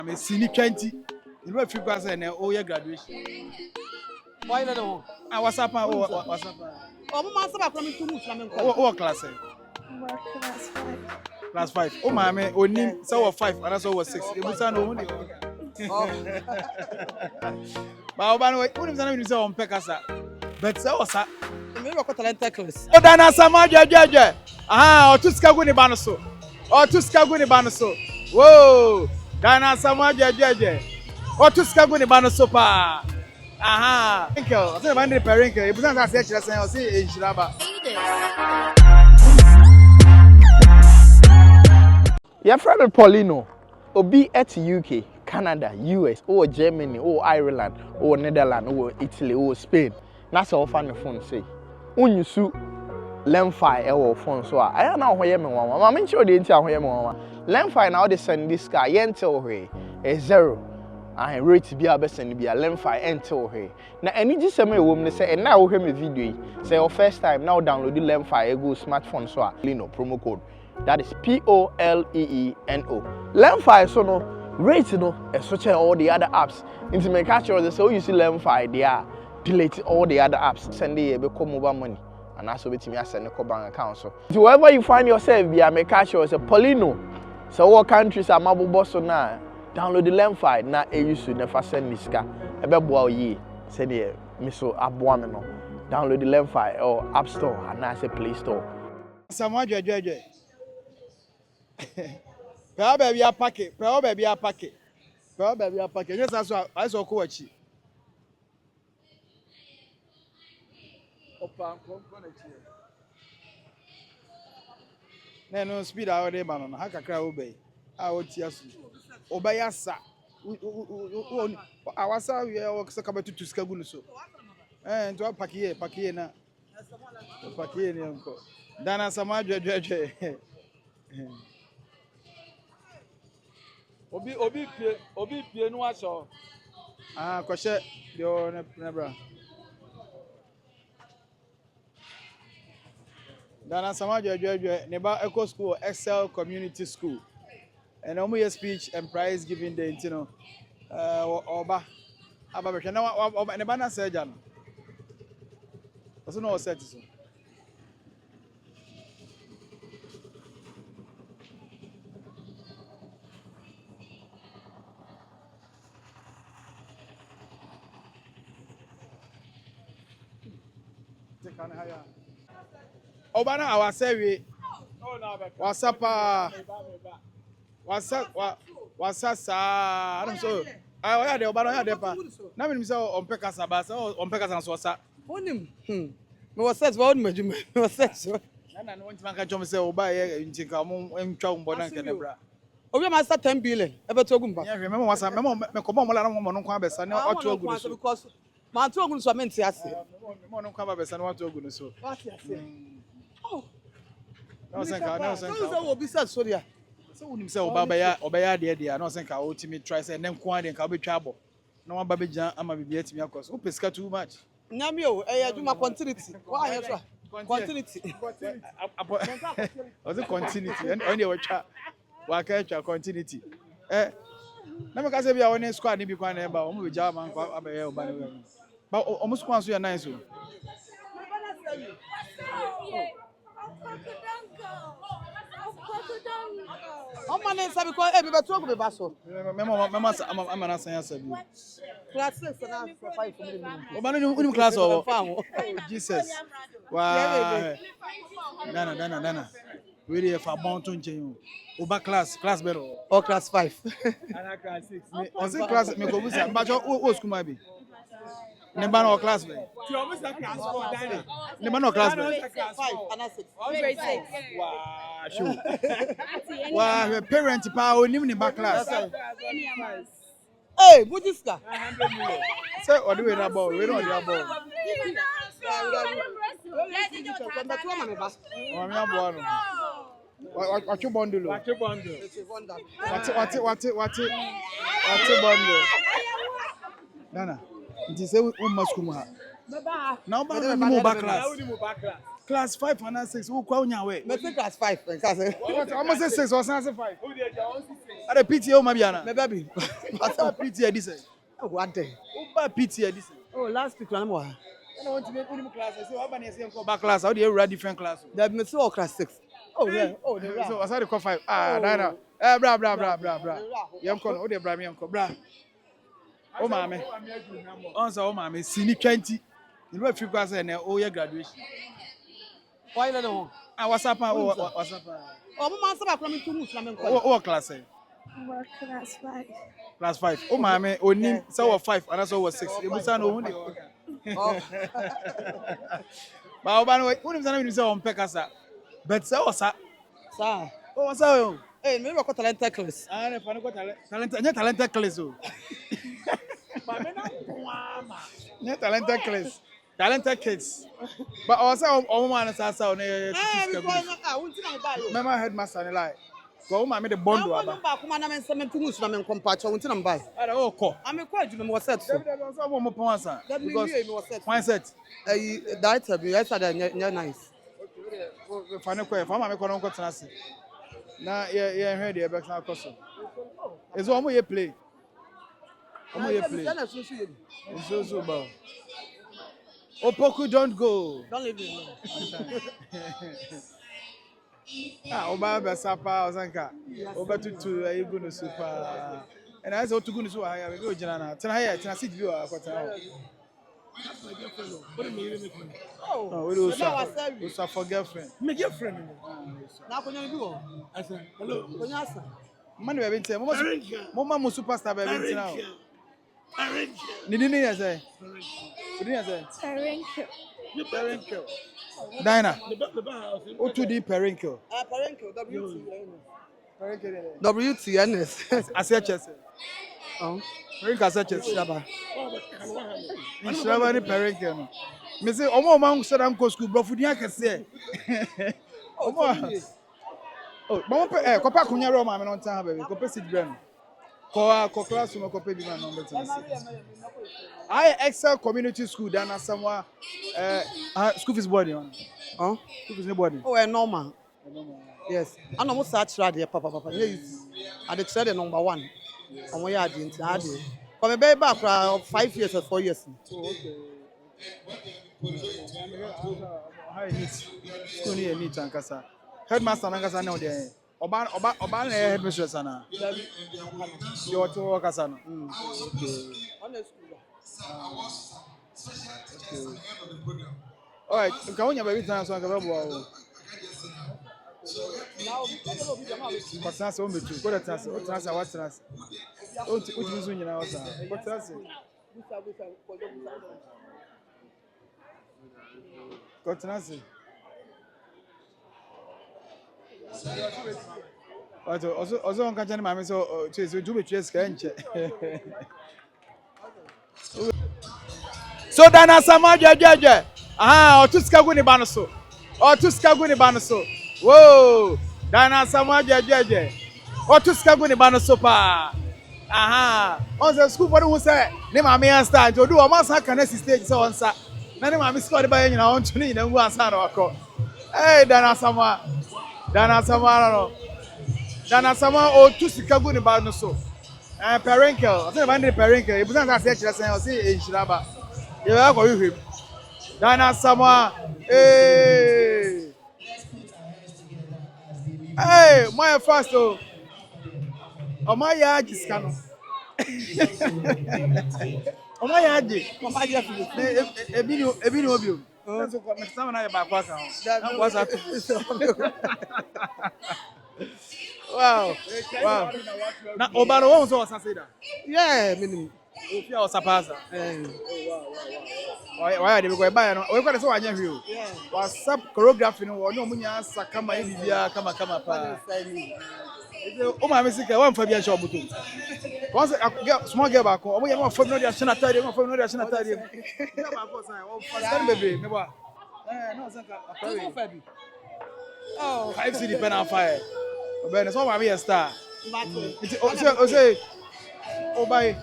I'm a senior 20. You know, if you guys are in your graduation. Why not? I was up. What's up? Oh, my son, I'm coming to What class? Class 5. Class 5. Oh, my man, only so 5, and that's over 6. You must know only. But I know what you say on Pekasa. But so, sir. maybe I got talented class. Oh, then Asamoah, Jaja. Ah, or to Skaguni Banoso. Or to Skaguni Banoso. Whoa. Then Asamoah, Jaja. Or to Skaguni Banoso. Aha. Thank you. I said, I'm the parent. If you don't say it, I'll say in Shiraba. Your friend Paulino, Obi at UK, Canada, US, or Germany, or Ireland, or Netherlands, or Italy, or Spain. That's all fan the phone say. When you sue Lemfi or phone, so I don't know where you are. I'm sure they tell where you are. Lemfi now they send this guy, enter here, a 0. I rate to be a best and be a Lemfi enter here. Now, any just a woman say, and now hear me video. Say, your first time now download the Lemfi, go smartphone, so Lino promo code. That is Poleeno. Lemfi so no rate no and switch all the other apps. Into my catcher, so you see Lemfi, they are delete all the other apps. Send the become mobile money. And that's what me send a bank account. So wherever you find yourself, be a make catcher as a Poleeno. So what countries are mobile boss now? Download the Lemfi. Now you should never send this car. A bebo ye send the miso abuameno. Download the Lemfi or App Store and I say Play Store. Asamoah, Jaja. Pray baby a packet. Pray baby a packet. Pray baby a packet. Yes, I saw coach. Opa, come on. No speed out there, man. How can I obey? I would yes. Obey us. I was out here. I was coming to Skagun so. And to a packet na. Packet ni uncle. Dana Asamoah, Jaja. Obi pie no aso. Ah, kwashe yo nebra. Dana Asamoah Jaja neba Eco School Excel Community School. And omo speech and prize giving day, you know. Oba be na oba neba na seja no. Oso no set so. Oba na awasewe. Wasapa. Wasasa. I don't so. I ya de oba no ya de pa. Na me say on pekasa ba say on pekasa na so sa. Onim. Me was set for me was set so. Na no nti man ka chom say oba ye nti ka mo ntwa mbo na nke nebra. Obi master 10 billion. E beto ogum ba. Yeah, remember wasa me ko mo la na mo no kwa besa na otu ogu so. Because man to ogun so mente ase. Mo no kwa besa na otu ogu so. What you say? Oh. No senka. So obi set so dia. So unim say oba de no senka o timi try say nem kwa de nka obetwa abo. Na wa ba be gian ama bibia timi akos. O pesika too much. Nyame o aduma continuity. Why here so? Continuity. Was it continuity? And we twa wa ka twa continuity. Na me ka say bia woni squad ni bi kwa na ba o mo be ja man kwa abaye oba na we. Ba o mo squad so ya nice o. Oh man, sabi ko be beto go be baso. Mema ama na san ya sabi. Class 6 na 5 for me. Oba no unim class o. Jesus. Wow. Nana. We dey for bon to nchen o. Oba class better. Oh class 5. Ana class 6. On say class me go busa. Mba cho o school ma bi. Nemba no class be. Ti o musa class 4 Dana. Nemba no class be. 5 and 6. Grade 6. Wow, show. Wow, your parent pa onim ni ba class. Hey, Bujiska. 100 million. Say o do we na ball, we don't do ball. O mi abo no. What you bundle? What you bundle? What bundle? Nana, nti say we must come ha. Now ba no mo ba class. Class 5 and 6. Who kwa unya we? Me say class 5. Because Almost say 6 or 5. At the PTA Mabiana. me baby. What's up PTA this? What day? Who PTA this? Oh, last week one more. I don't want to make any class. So how many say come back class? How do you read different class? That me say all class 6. Oh, yeah. Oh, the So I said call 5. Ah, Dana. Bra. Yam call. Oh, the bra me yam call. Bra. Oh, mama. Answer, oh, mama. Sini 20. You know if you class and oh, your graduation. Why you know? Ah, what's up? What's up? Oh, mama say back me too much na me Oh, what class? Work class 5. Class 5. Oh, mama. Only so 5 and so was 6. You must know who they Oh. But Obano, who is the name on Pekasa? But so was that. Sir. Oh, what's up? Eh, me ko talented class. Ah, ne fa ne ko talented class o. Ne talented class. Talented kids. But also o man say say o ne Eh, tutu because ska. won't na me buy. Mama headmaster ne like. Go ma me the bond Ba aba. ba kuma na me nsem too much na me compact won't na me buy. Ada o ko. Am ko adwuma me was set so. David so mo pon asa. Because Because me was set. one set. That be yes that nice. Fa ne ko fa ma me ko no ko tena se. Na ye hwe de e be kan akoso. Ezo omo ye play. Omo ye play. So ba. Opoku don't go. Don't leave me alone. Ah, oba be sapa osanka. Oba tutu ayigu no super. And I say otugu no so ha ya we go gina na. Tena ha tena sit bi o akota. Oh, we do so for girlfriend. Me girlfriend. Na konya bi wo. Hello. Konya asa. Man we be ntẹ. Mo mo superstar be ntẹ na. Arrange. Ni ni ya say. Ni ya say. Parental. Perinkle. Dina. The house. O2 di perinkle. Parental WTNS. Perinkle. WTNS. Asechese. Oh. Perinkle asechese. Shaba. Inshaba ni perinkle no. Me say omo man so dan go school brofu di akese. Omo. Oh, mama pe kopa kunya ro ma me no tan ha baby. Kopa sit brand. Ko classroom ko pe di man no better. I excel community school than Asamoah school fees boarding on. Oh. School fees boarding. Oh, normal. Yes. I know most search radio papa. Yes. I the trade number 1. Omo ya di nti ade. Come be back for 5 years or 4 years. Oh, okay. How you neat? School ni neat and kasa. Headmaster na kasa na ode. Oba na headmistress na. Yo to kasa no. Okay. All right, can you baby time so can be boa. Now, But that's on me too. Go that trans. What trans? What trans? What you doing now sir? What trans? What trans? What also on catch my so do be trace can check. So then Asamoah jeje. Aha, otuska gu ni ba no so. Otuska gu ni ba no so. Whoa. Dan Asamoah jeje. Otuska gu ni ba no so pa. Aha. On the school for who say ne ma me start to do o ma sa kan stage so on sa. Na ne ma me score ba yin na on tuni na ngu asa na wako. Eh Dan Asamoah. Dan Asamoah no. Dan Asamoah otuska gu ni ba no so. Parental. I say ba ndre parental. E busan sa se kire sen o se enshiraba. You are going to him. Dan Asamoah. Hey. Hey, my first oh. Oh my yard is canon. Oh my yard. Papa ya fi. Ebi ni obi o. So ko me sama na ya ba kwa kan. Na kwa sa. Wow. Na Obano won so say that. Yeah, minimum. Ofia osapasa. Why they go buy no. We kwa so anya hwe o. WhatsApp choreography no wo no munya sakama e bibia kama pa. O ma me sika wan fa bia sha obuto. Once small girl back o mo ye no fa no dia shina tare mo fa no dia shina tare. Girl back o san o fa baby me ba. No sanka apare. Oh, 5 city pen on fire. Obe so ma be a star. O say o buy.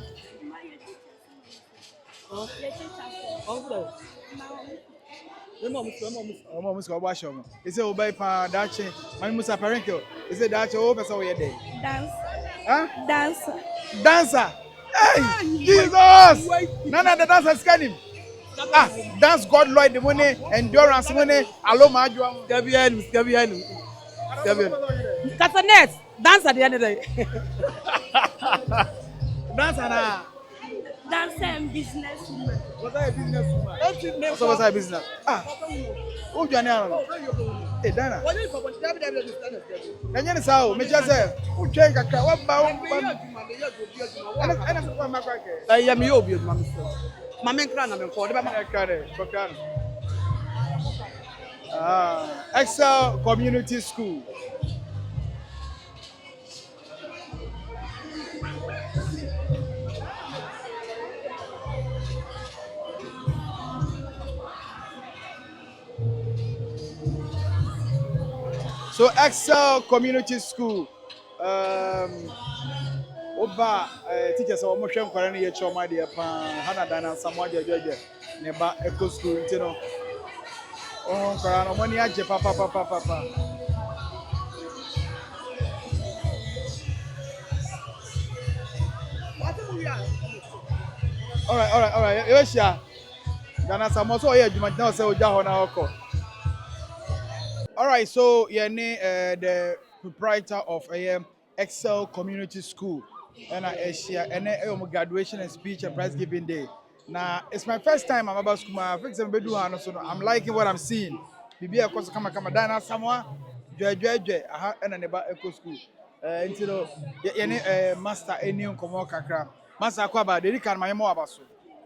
Omo muska obo asho mo. Ise obai pa dache. Mami musa parenko. Ise dache o pesa wo ye dey. Dance. Huh? Dancer. Dancer. Hey, Jesus! Nana the dancer scan him. Ah, dance God Lord the money, endurance money, alo ma adwa mo. Gabian. Castanet, dance at the end of the day. Dancer na. Dancer and businesswoman. Was I a businesswoman? Also was I a business? Ah, who do you know? Hey, Dana. Nanya ni sao, me just say, who change kakra, what ba? Ana kwa makwake. I am you, be my mister. Mamma Crana, I'm for Kokano. Ah, Excel Community School. So Excel Community School. Oba teachers are almost showing quarantine here. Choma dia pa Hana Dana Asamoah dia neba Eco School ntino. Oh, quarantine money aje papa. All right. Yes, yeah. Dana Asamoah so yeah, Juma now say oja ho na oko. All right, so yeah, the proprietor of Excel Community School, and I share and graduation and speech and prize giving day. Now it's my first time I'm about school. I think I'm liking what I'm seeing. Bibi akoso kama Dana Asamoah, jwe aha and neba Eco School. Until master any nkomo kakra. Master akwa ba dey kan my mo abaso.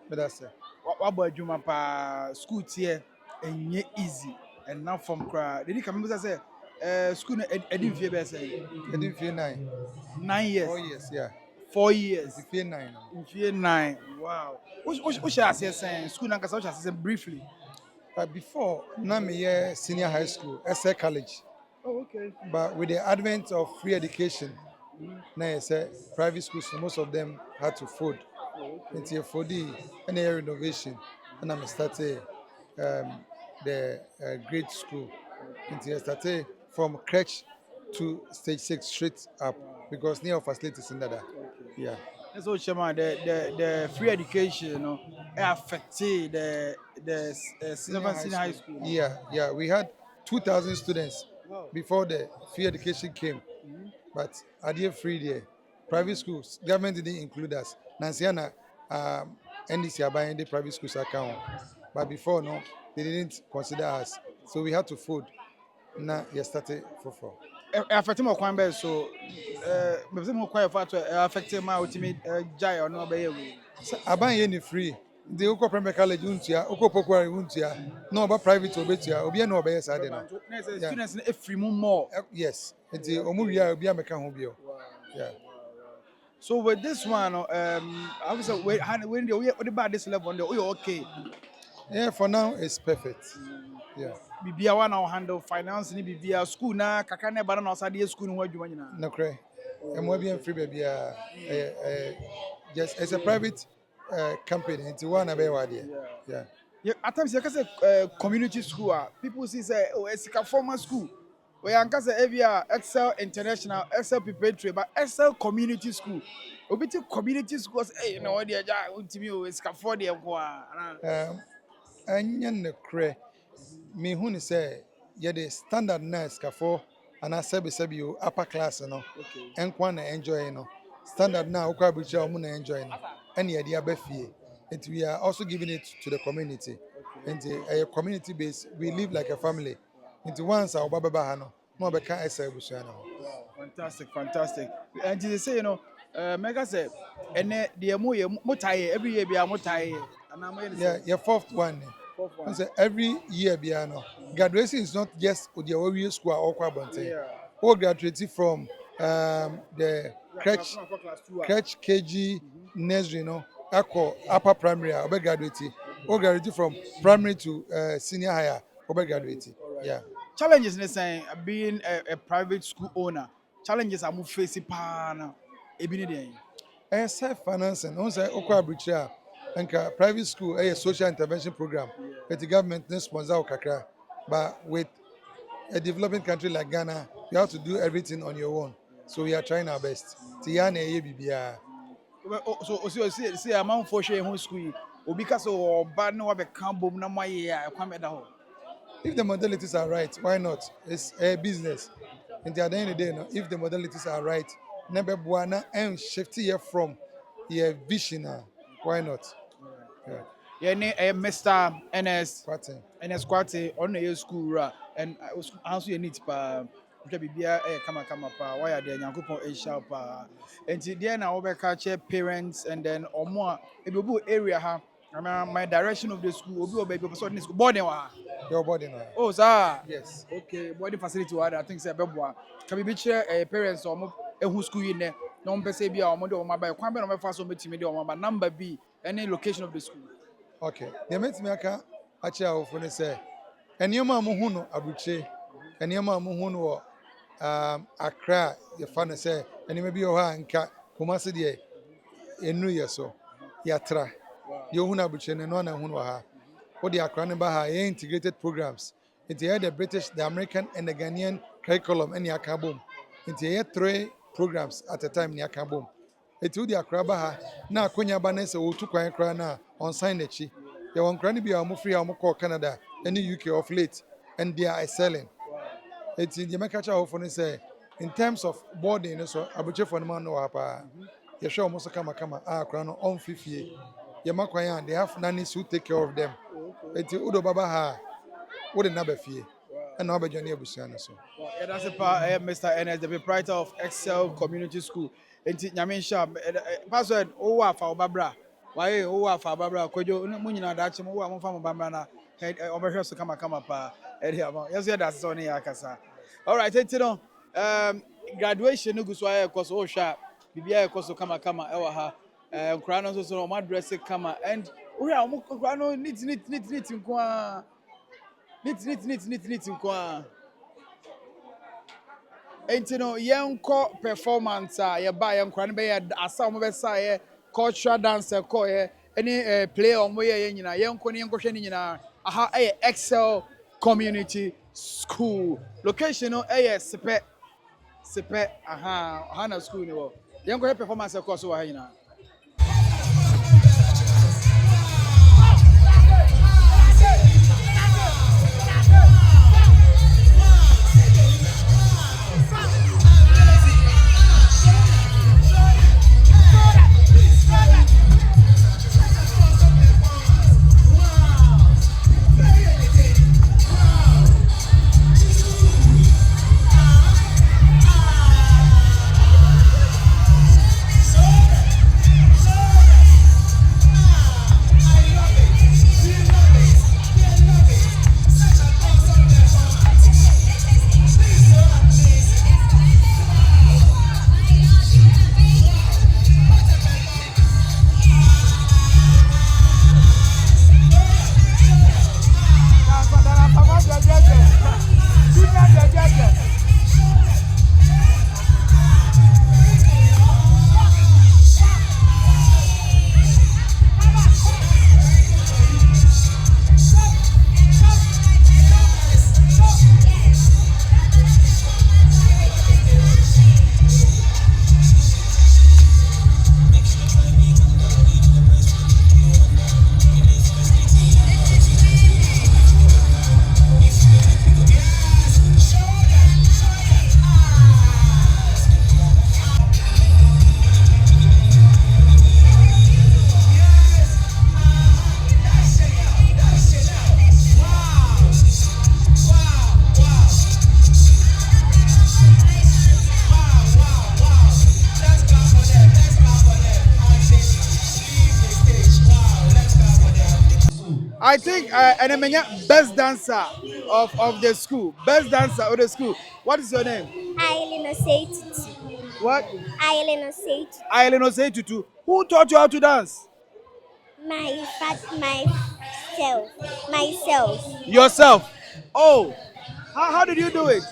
But that's it. What adwuma pa school tie enye easy and now from cry. Did you come say school edin fie be say Edin fie 9. 9 years. 4 years, yeah. 4 years. Edin fie 9. In fie 9. Wow. What shall I say school na kasa what shall I say briefly. But before, na me senior high school, SA college. Oh, okay. But with the advent of free education, now say private schools, most of them had to fold. Into for the any renovation, and I started the grade school. Into started from crèche to stage 6 straight up because near facilities in that. Yeah. That's what Shema the free education, you know, affected the senior high school. Yeah. We had 2,000 students before the free education came, but I did free there. Private schools, government didn't include us. Nansiana, NDC are buying the private schools account, but before no, they didn't consider us, so we had to fold. Now you started for. Affecting my kwambe so me mo kwai fa to affecting my ultimate jai or no be we. Aban ye ni free. The Oko Premier College untia, Oko Pokuari untia, no about private obetia, obi no obey side na. Students na free more. Yes. The Omuria obi ameka ho bio. Yeah. So with this one, I was when the bad this level, you're okay. Yeah, for now it's perfect. Yeah. Bibia one now handle finance ni bibia school na kaka na ba na osade school no adwuma nyina. No cray. Emo bi free baby just it's a private company. It's one abe wade. Yeah. Yeah, at times you can say community school. People say oh it's a formal school. We anka say Evia Excel International, Excel Preparatory, but Excel Community School. Obiti community schools eh na what dey ja untimi o esika for dey nko a. Anya ne cray. Me who say yeah the standard nurse for and I said you upper class no and one enjoy no standard now okwa bicha omo na enjoy no and yeah the abefie and we are also giving it to the community and a community base we live like a family into once our baba ha no be kan esa ebusuana Fantastic and they say you know mega say ene the mo tie every year bia mo tie and yeah fourth one. And so every year, graduation is not just the school or Kwabante. All graduated from the crèche KG, nursery, upper primary, or graduated. All graduated from primary to senior higher, or graduated. Yeah. Challenges, let's say, being a private school owner. Challenges are more facing pan. Self financing. Also, Okwa and private school, a social intervention program. the government no sponsor wo kakra. But with a developing country like Ghana, you have to do everything on your own. So we are trying our best. Tiya na eye bibia. So see amount for share home school. Obi ka so oba na wa be kan bom na moye a ekwan me da ho. If the modalities are right, why not? It's a business. And at the end of the day, no, if the modalities are right, never buana and shift here from your vision, why not? Yeah. Yeah, ne Mr. NS Party. NS Kwate on the school ra and also you need pa hwɛ bibia kama pa why are there nyankopɔn ehia pa enti there na wo be catch parents and then omo a ebi obi area ha my direction of the school obi obi person in school boarding wa ha. Your body now. Oh, sir. Yes. Okay, boarding facility wa I think say beboa. Can be share parents or who school in there. No one say be our mother or my by kwan be no mefa so metimi de o number B any location of the school. Okay. The mate me aka achi awofo ne say eniyama mo hu no abuche. Eniyama mo hu no Accra your fan say eniyama bi o ha nka Kumasi de enu yeso. Yatra. Yo hu na abuche ne no na hu no ha. What the Accra ne ba ha integrated programs. Into the British, the American, and the Ghanaian curriculum and Yakabum. Into here 3 programs at a time in Yakabum. It would the Akrabaha, now Konya Banes or Tuka Krana on Signachi. You want Granny be a Mufri Amoko Canada, and the UK of late, and they are excelling. It's in the Makacha often say, in terms of boarding, so Abuche for the man no apa. You show Mosakama Krano on 50. Yamakwaya, they have nannies who take care of them. It's Udo Babaha. What a number fee, and now by Johnny Abusiana. So, Yeah, that's a part Mr. NS the proprietor of Excel Community School. Enti nyamensha password o wa fa obabra. Why o wa fa babra kojo mu nyina da che mu wa mo fa mo babra na obehwe so kama pa eri ama. Yes yeah that's on here akasa. All right, enti no graduation no guso aye koso o hwa bibia koso kama e wa ha. Nkra no so no address kama and we are mo nkra no neat nko a neat nko a enti no yenko performance a ye ba ye nkra no be ye Asamoah be sa ye cultural dance ko ye any play on mo ye nyina yenko ne yenko hwe ne nyina aha Excel Community School location no sepe aha na school ni wo yenko performance ko so wa ha nyina. I think and best dancer of the school. Best dancer of the school. What is your name? Aileen Osei. What? Aileen Osei. Aileen Osei. Who taught you how to dance? Myself. Yourself. Oh. How did you do it?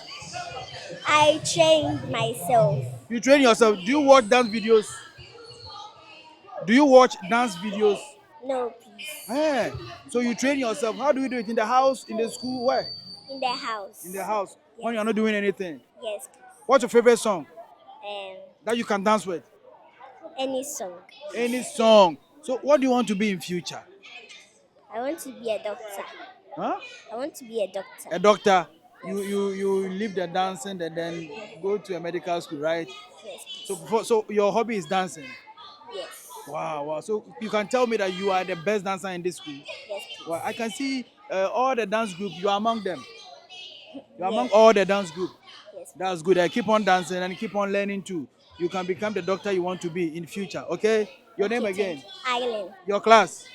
I trained myself. You train yourself. Do you watch dance videos? Do you watch dance videos? No, please. Eh. So you train yourself. How do you do it? In the house, in the school, where? In the house. In the house. When Yes. you're not doing anything. Yes, What's your favorite song please. that you can dance with? Any song. Any song. So what do you want to be in future? I want to be a doctor. Huh? I want to be a doctor. A doctor. You leave the dancing and then go to a medical school, right? Yes, So please. so your hobby is dancing. Yes. Wow, wow. So you can tell me that you are the best dancer in this school. Yes, please. Well, I can see all the dance group. You are among them. You are among Yes. all the dance group. Yes. That's good. I keep on dancing and keep on learning too. You can become the doctor you want to be in future. Okay. Your name Okay, again. Island. Your class.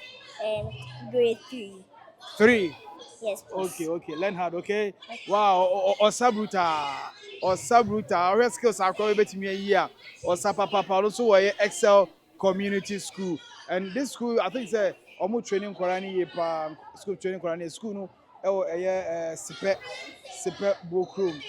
Grade 3. 3. Yes, Okay, please. okay. Learn hard, okay? Wow, Osabruta. Osabruta. Our skills are probably better me a year. Osapapa also were Excel Community School. And this school, I think say almost training Korani school training Korani school no Sipe Bookroom.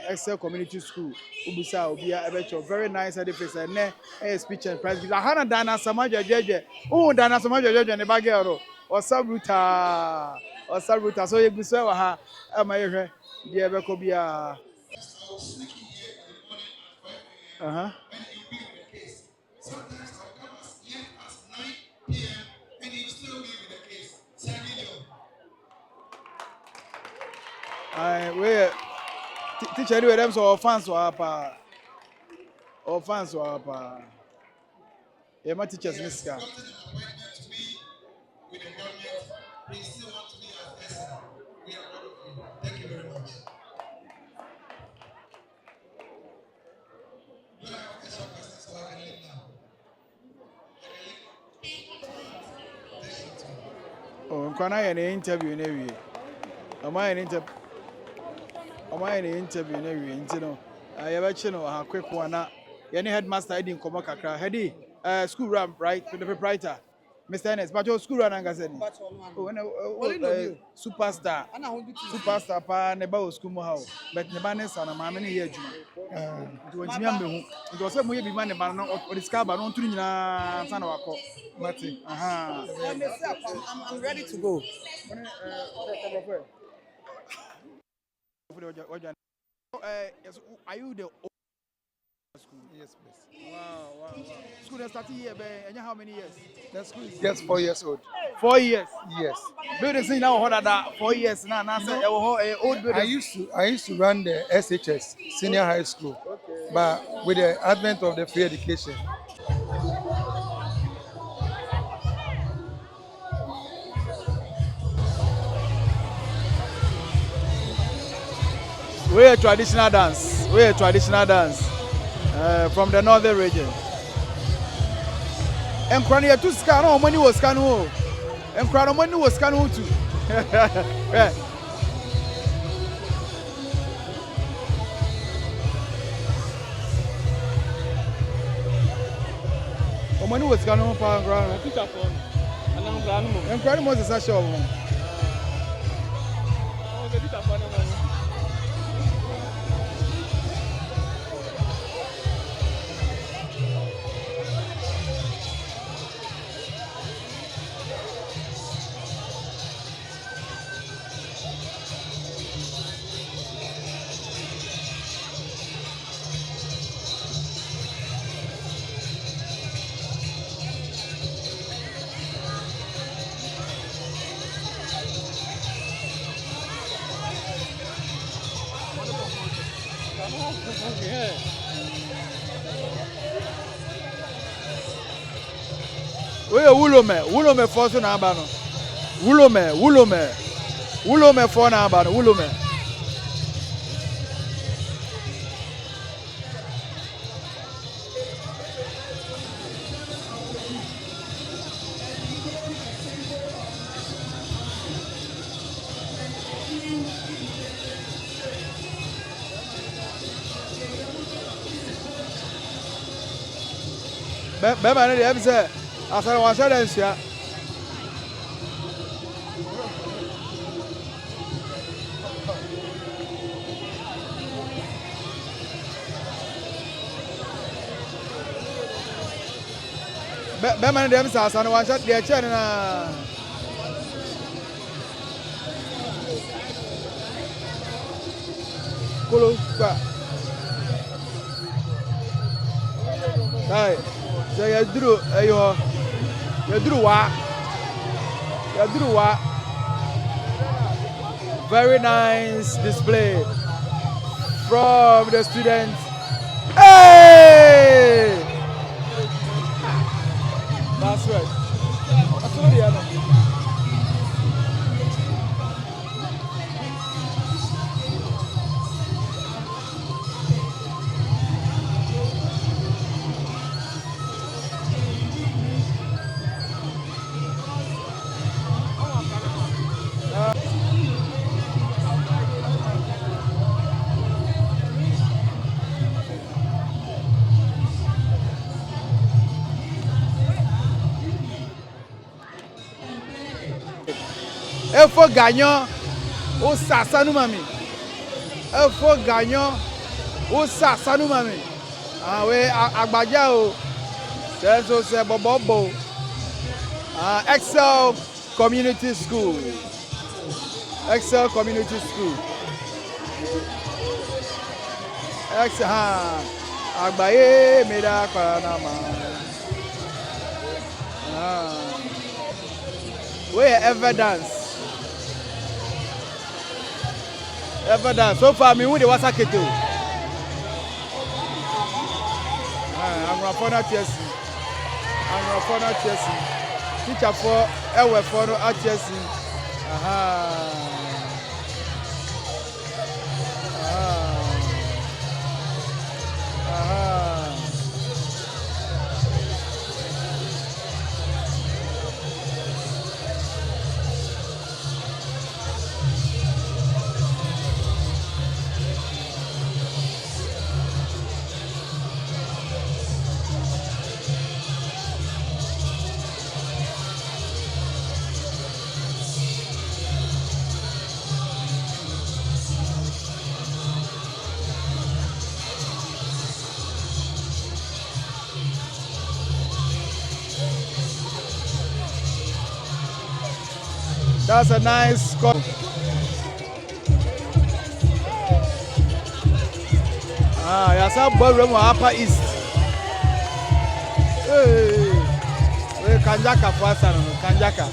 Excel Community School. Ubusa Obia Ebecho. Very nice edifice. And speech and prize. Hana Dana Samaja Jeje. Oh, Dana Samaja Jeje ne bagero. Osabruta. Osabruta. So you go say ha ama yehwe dia beko bia. Uh-huh. We teacher do them so fans so apa. Or fans so apa. Yeah, my teachers in ska. Oh, can I an interview in every? Am I an interview? Am I an interview in every? You know, I have a channel. A quick one. Any headmaster didn't come back. Heady, school ramp, right? With the proprietor, Mr. Ennis. But your school run, I said. Oh, superstar. Superstar. Pa neba school mo how. But the man is on a many years. It was young. It was a movie man about or discover on 3 son of a cop. Mati. Aha. I'm ready to go. Yes, are you the school? Yes, please. Wow. School has started here, and how many years? The school is just 4 years old. 4 years. Yes. Building thing now hold that 4 years now. Now say old building. I used to run the SHS senior high school, but with the advent of the free education, We're traditional dance. From the northern region. And Krania to scan money was canu. And Krano money was canu too. Money was canu pound ground. And Krano was a show. We wulome force na aba no. Wulome for na aba no. Wulome. Beba ne dey say asara wa sha dan sia. Bɛma no deɛ msa asa no wanhyɛ deɛ kyɛ no na kolo kwa kai sɛ yɛduru ɛyi hɔ yɛduru wa very nice display from the students. Hey! That's right. That's what the other. Efo ganyo o sasa no mami. Efo ganyo o sasa no mami. Ah we agbaja o. Se bobobo. Excel Community School. Excel Community School. Excel agbaye meda kwa na ma. We ever dance. Ever done. So far, me who the was a kid. I'm going to Chelsea. I'm going to Chelsea. Teacher for our for Chelsea. That's a nice score. Yes, I'm born from Upper East. Hey, Kanjaka first, Kanjaka.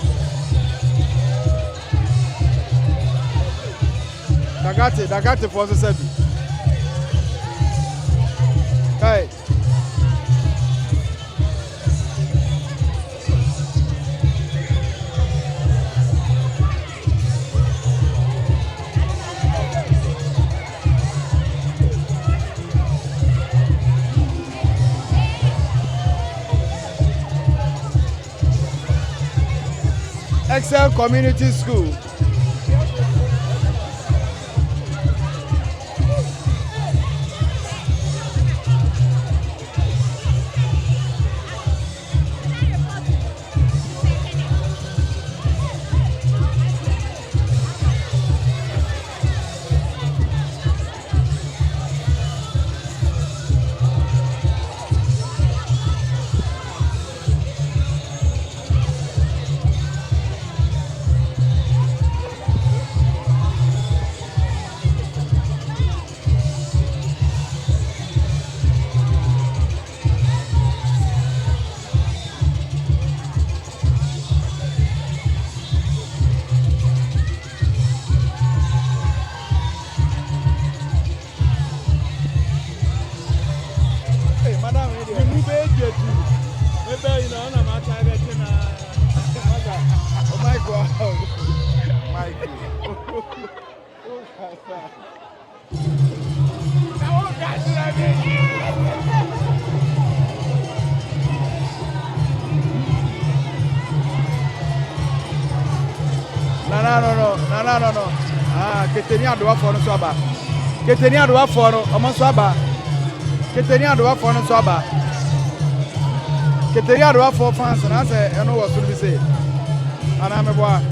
Dagate for the seven. Hey. Excel Community School. No. Keteni adoa for no so aba. Keteni adoa for no omo so aba. Keteni adoa for no so aba. Keteni adoa for fans na say eno wo so bi say. Ana me boa.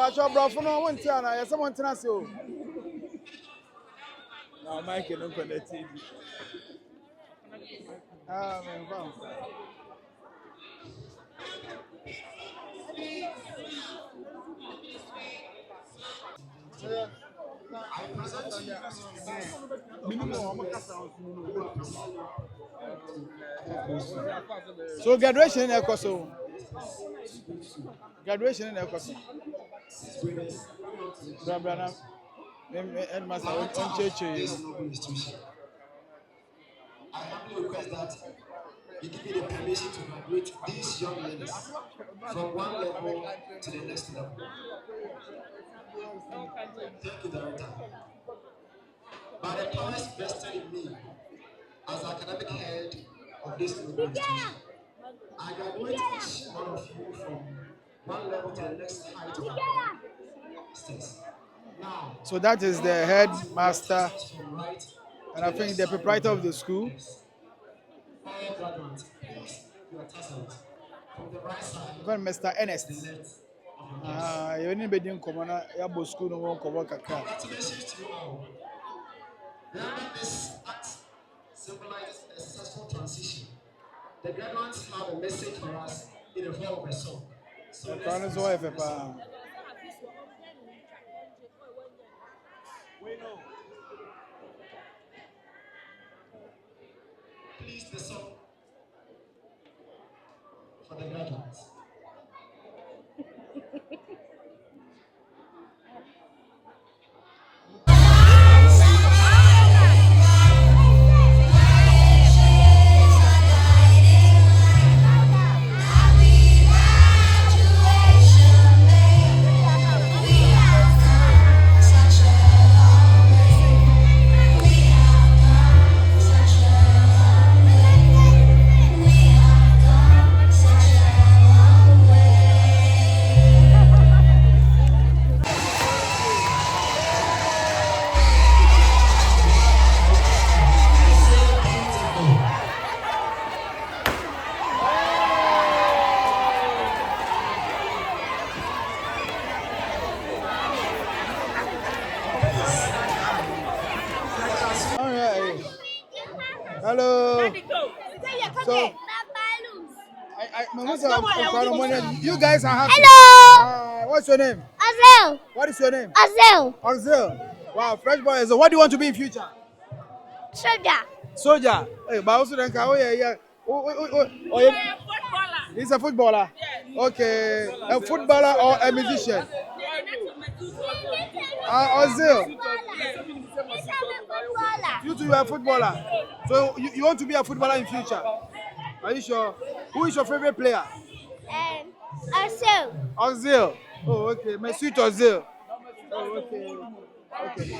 Bacho bro for no one tiana, yes someone tenase o. No, Mike no connect TV. Ah, man, fam. So graduation in Ekoso. Graduation in Ekoso. Brabra headmaster on church. I humbly request that you give me the permission to graduate these young learners from one level to the next level. Thank you, Director. By the powers vested in me as the academic head of this noble institution, I graduate each one of you from one level to the next height of academics. Now, So that is the headmaster, and I think the proprietor of the school. all graduates, please, your tassels from the right side. Even Mr. Ernest. You need to be in common. You have school no one cover kakra. Congratulations to you all. Remember, this act symbolizes a successful transition. The graduates have a message for us in the form of a song. So please, the song for the graduates. Hello. So, you guys are happy. Hello. What's your name? Azel. What is your name? Azel. Axel. Wow, fresh boy. So, what do you want to be in future? Soldier. Soldier. Hey, but also then, oh yeah. Yeah. He's a footballer. Okay, a footballer or a musician? Ozil. You two are a footballer. So you want to be a footballer in future? Are you sure? Who is your favorite player? Azel. Ozil. Oh, okay. Mesut Ozil. Oh, okay. Okay.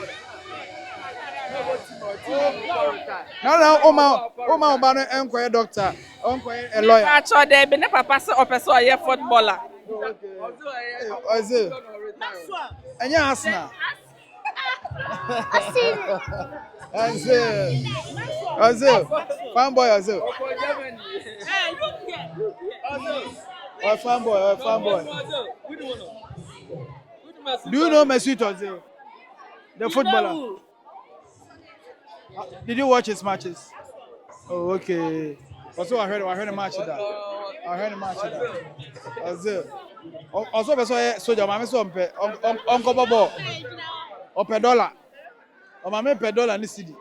No, Oma Obano enquire doctor, enquire a lawyer. Actually, they be never pass up a so a footballer. Ozil. And you're Arsenal. Ozil. Fanboy Ozil. Fanboy. Do you know Mesut Ozil? The footballer. Did you watch his matches? Oh, okay. Also, I heard a match that. Ozil. Also, I saw soldier. I saw Uncle Bobo. Or per dollar. Or my per dollar in the city.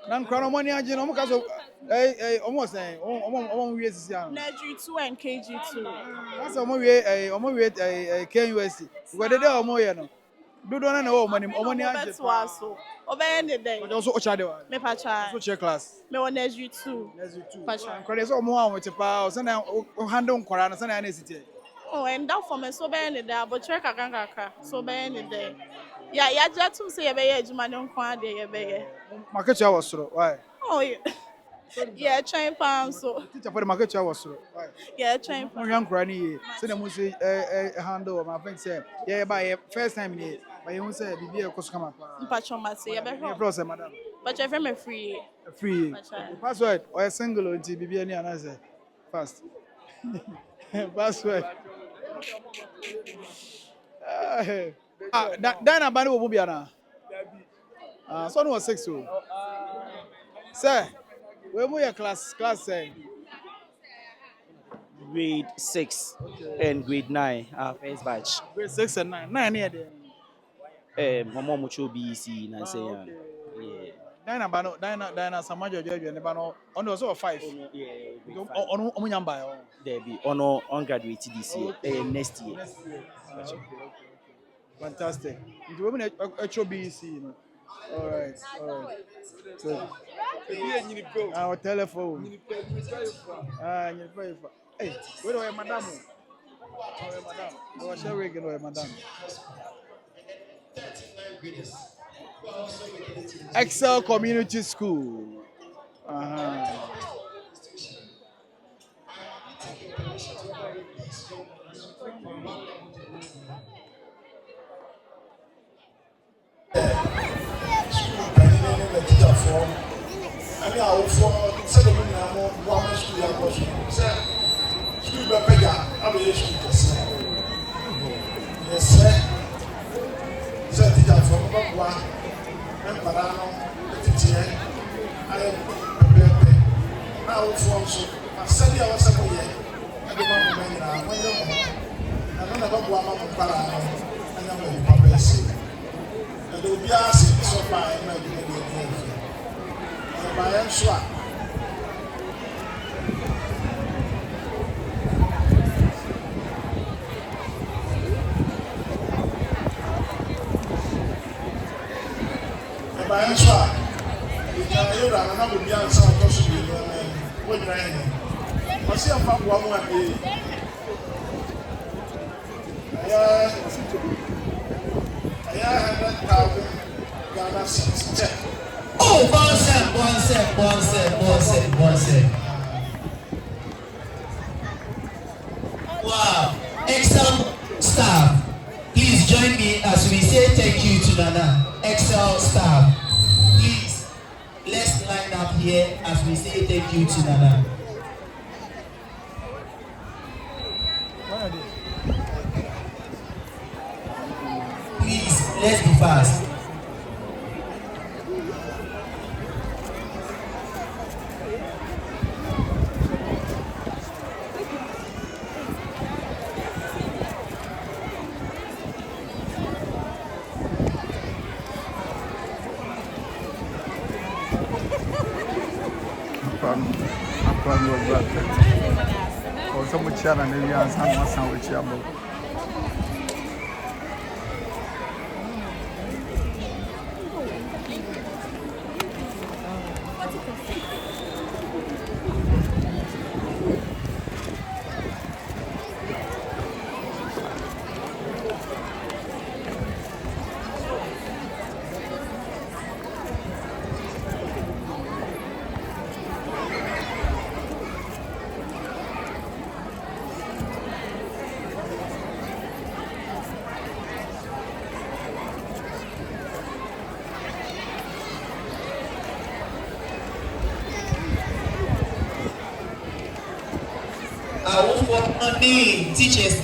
Nan crown money agent. Almost saying. Almost years. NG2 and KG2. That's almost KUSC. Whether they are more, you know. Do don't know money agent. Obey the day. But also Ochade. Me pacha. So check class. Me on NG2. Pacha. Because all more with the power. So now handle Koran. So now city. Oh, and that for me so bad the day. But check a ganga. So bad the day. Yeah, just to say be you man on kwa dey be. Market was so. Why? Oh yeah. Yeah, train pound so. Teacher for the market was so. Why? Yeah, train pound. Young granny. So the must handle. My friend say, yeah, by first time here. But you won't say be a cost come Pacha mate. Yeah, be. Process, madam. But if I'm free. Free. Password or a single until be any answer. Fast. Password. Dana Bani will be ana. Son was 6. Sir, where were your class say? Grade 6 and grade 9, our first batch. Grade 6 and 9. 9 here then. Mama Mucho BC, Nancy. Yeah. Dana Samajo Jojo and the Bano on also 5. Yeah, On Yamba. there be on graduated this year, next year. Okay. Fantastic. The women at HOBC, you know. All right. So, our telephone. You pay for. Hey, where do I, madam? Oh, madam. No, shall we get away, madam? Excel Community School. I mean, I will for 7 minutes, 1 school, I was school, but bigger. I will issue this. Yes, sir. Sir, teacher from Opoku, and Parano, the teacher. I am prepared. Now, for so, I said, I was a boy. I don't know when I don't know what I'm going to Parano, and I'm going to publish. And there will be a so far, and I'm going to by Answa. By Answa, you can run another beyond some possible with rain. What's your papa one day? I 100,000 Ghana cents check. Oh, one sec. Wow, Excel staff, please join me as we say thank you to Nana. Excel staff, please, let's line up here as we say thank you to Nana. Please, let's be fast. So much and maybe I have one sandwich. I want for money, teachers.